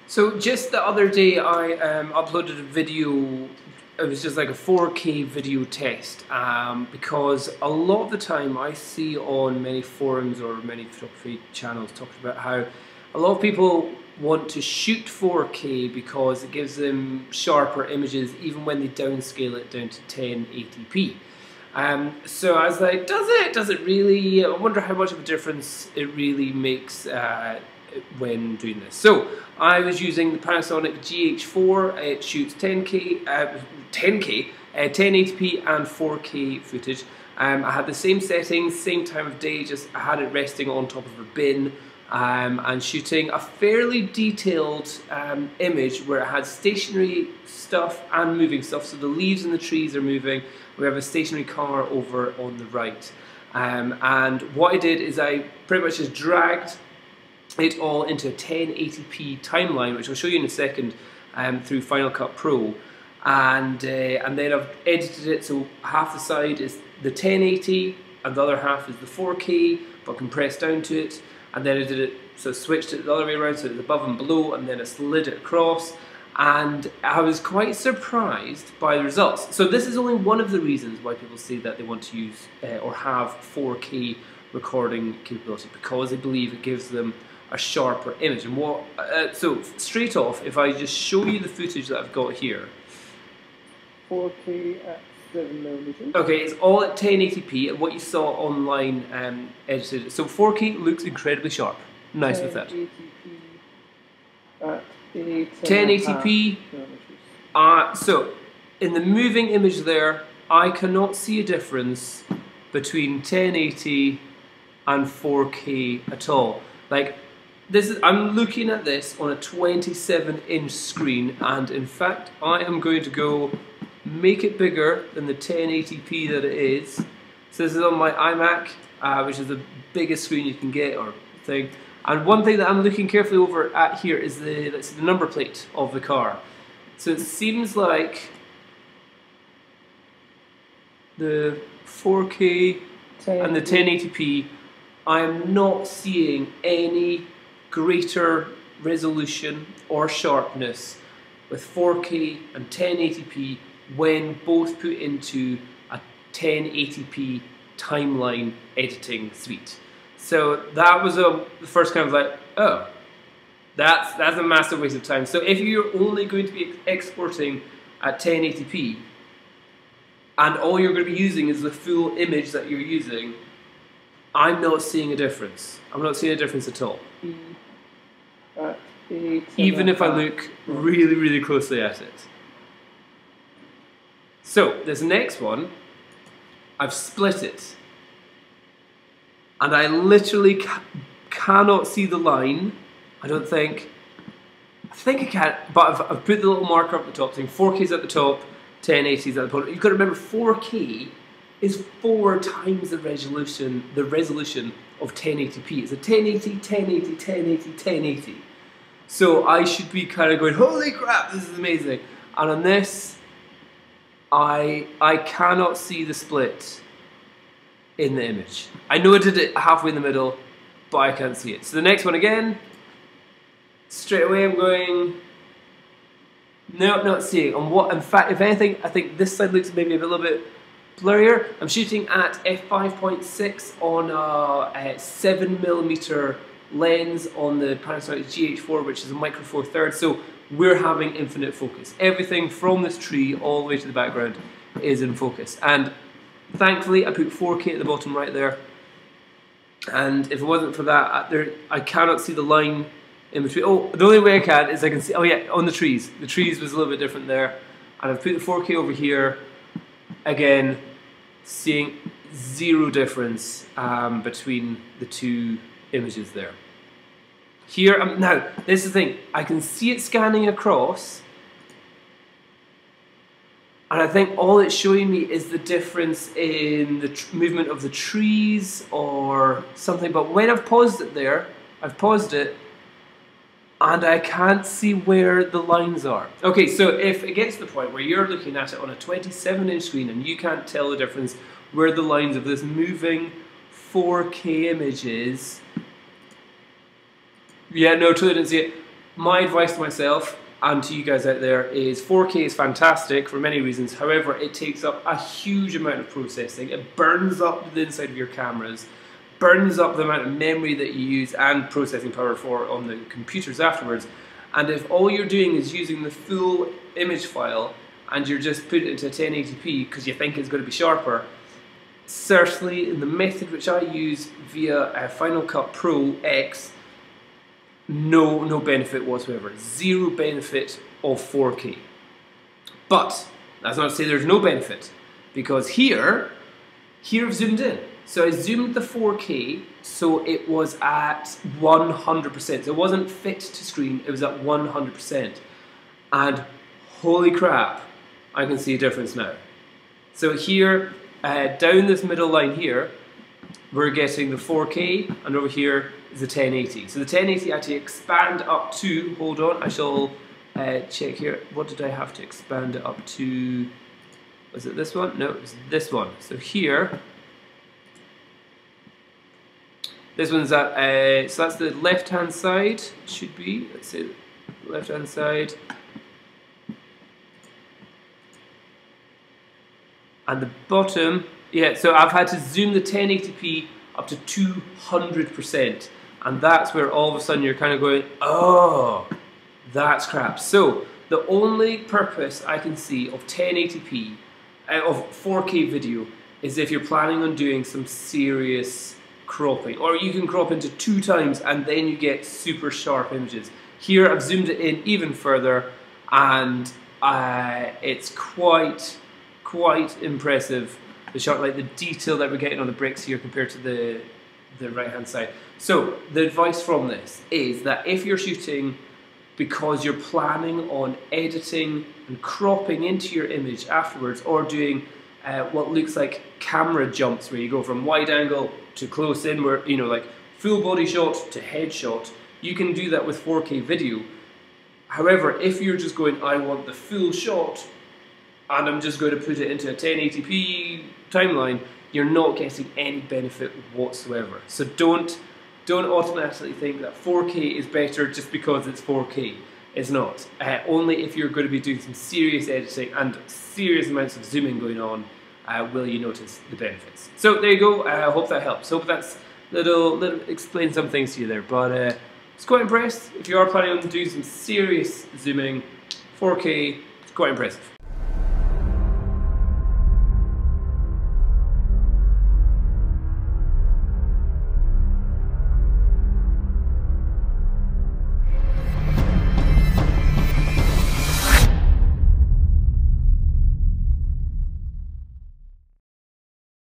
So just the other day I uploaded a video. It was just like a 4K video test because a lot of the time I see on many forums or many photography channels talking about how a lot of people want to shoot 4K because it gives them sharper images even when they downscale it down to 1080p. So I was like, does it? Does it really? I wonder how much of a difference it really makes when doing this. So I was using the Panasonic GH4. It shoots 10K, 1080p and 4K footage. I had the same settings, same time of day, just I had it resting on top of a bin and shooting a fairly detailed image where it had stationary stuff and moving stuff. So the leaves and the trees are moving. We have a stationary car over on the right. And what I did is I pretty much just dragged it all into a 1080p timeline, which I'll show you in a second through Final Cut Pro. And then I've edited it so half the side is the 1080 and the other half is the 4K, but compressed down to it. And then I did it, so I switched it the other way around, so it's above and below, and then I slid it across. And I was quite surprised by the results. So this is only one of the reasons why people say that they want to use or have 4K recording capability, because they believe it gives them a sharper image. And what? So straight off, if I just show you the footage that I've got here. 4K at 7mm. Okay, it's all at 1080p, and what you saw online edited. So 4K looks incredibly sharp. Nice with that. 1080p. So in the moving image there, I cannot see a difference between 1080 and 4K at all. Like this is, I'm looking at this on a 27-inch screen, and in fact I am going to go make it bigger than the 1080p that it is. So this is on my iMac, which is the biggest screen you can get or thing. And one thing that I'm looking carefully over at here is the number plate of the car. So it seems like the 4K and the 1080p, I am not seeing any greater resolution or sharpness with 4K and 1080p when both put into a 1080p timeline editing suite. So that was the first kind of like, oh, that's a massive waste of time. So if you're only going to be exporting at 1080p and all you're going to be using is the full image that you're using, I'm not seeing a difference. I'm not seeing a difference at all. Even if I look really, really closely at it. So this next one, I've split it. And I literally cannot see the line. I don't think. I think I can, but I've put the little marker up the top saying 4K's at the top, 1080's at the bottom. You've got to remember 4K is 4 times the resolution of 1080p. It's a 1080, 1080, 1080, 1080. So I should be kind of going, holy crap, this is amazing. And on this, I cannot see the split in the image. I know I did it halfway in the middle, but I can't see it. So the next one again, straight away I'm going, no, not seeing. And what, in fact, if anything, I think this side looks maybe a little bit blurrier. I'm shooting at f5.6 on a 7mm lens on the Panasonic GH4, which is a micro four thirds. So we're having infinite focus. Everything from this tree all the way to the background is in focus. And thankfully, I put 4K at the bottom right there, and if it wasn't for that, I cannot see the line in between. Oh, the only way I can is I can see, oh yeah, on the trees. The trees was a little bit different there, and I've put the 4K over here, again, seeing zero difference between the two images there. Here, now, this is the thing, I can see it scanning across, and I think all it's showing me is the difference in the movement of the trees or something. But when I've paused it there, I've paused it, and I can't see where the lines are. Okay, so if it gets to the point where you're looking at it on a 27-inch screen and you can't tell the difference where the lines of this moving 4K image is, yeah, no, totally didn't see it. my advice to myself and to you guys out there is 4K is fantastic for many reasons. However, it takes up a huge amount of processing. It burns up the inside of your cameras, burns up the amount of memory that you use and processing power for on the computers afterwards. And if all you're doing is using the full image file and you're just putting it into 1080p because you think it's going to be sharper, certainly in the method which I use via Final Cut Pro X, no benefit whatsoever. Zero benefit of 4K. But that's not to say there's no benefit, because here I've zoomed in. So I zoomed the 4K so it was at 100%. So it wasn't fit to screen, it was at 100%. And holy crap, I can see a difference now. So here, down this middle line here, we're getting the 4K, and over here is the 1080. So the 1080 I had to expand up to, hold on, I shall check here, what did I have to expand it up to? Was it this one? No, it was this one. So here, this one's at, so that's the left hand side, should be, let's say left hand side. And the bottom, yeah, so I've had to zoom the 1080p up to 200%. And that's where all of a sudden you're kind of going, oh, that's crap. So the only purpose I can see of 1080p, of 4K video, is if you're planning on doing some serious cropping. Or you can crop into 2 times and then you get super sharp images. Here I've zoomed it in even further, and it's quite impressive, the sharp, like the detail that we're getting on the bricks here compared to the right hand side. So the advice from this is that if you're shooting because you're planning on editing and cropping into your image afterwards, or doing what looks like camera jumps where you go from wide angle to close in, where, you know, like full body shot to head shot, you can do that with 4K video. However, if you're just going, I want the full shot and I'm just going to put it into a 1080p timeline, you're not getting any benefit whatsoever. So don't automatically think that 4K is better just because it's 4K. It's not. Only if you're going to be doing some serious editing and serious amounts of zooming going on will you notice the benefits. So there you go. I hope that helps. Hope that's little explain some things to you there. But I was quite impressed. If you are planning on doing some serious zooming, 4K, it's quite impressive.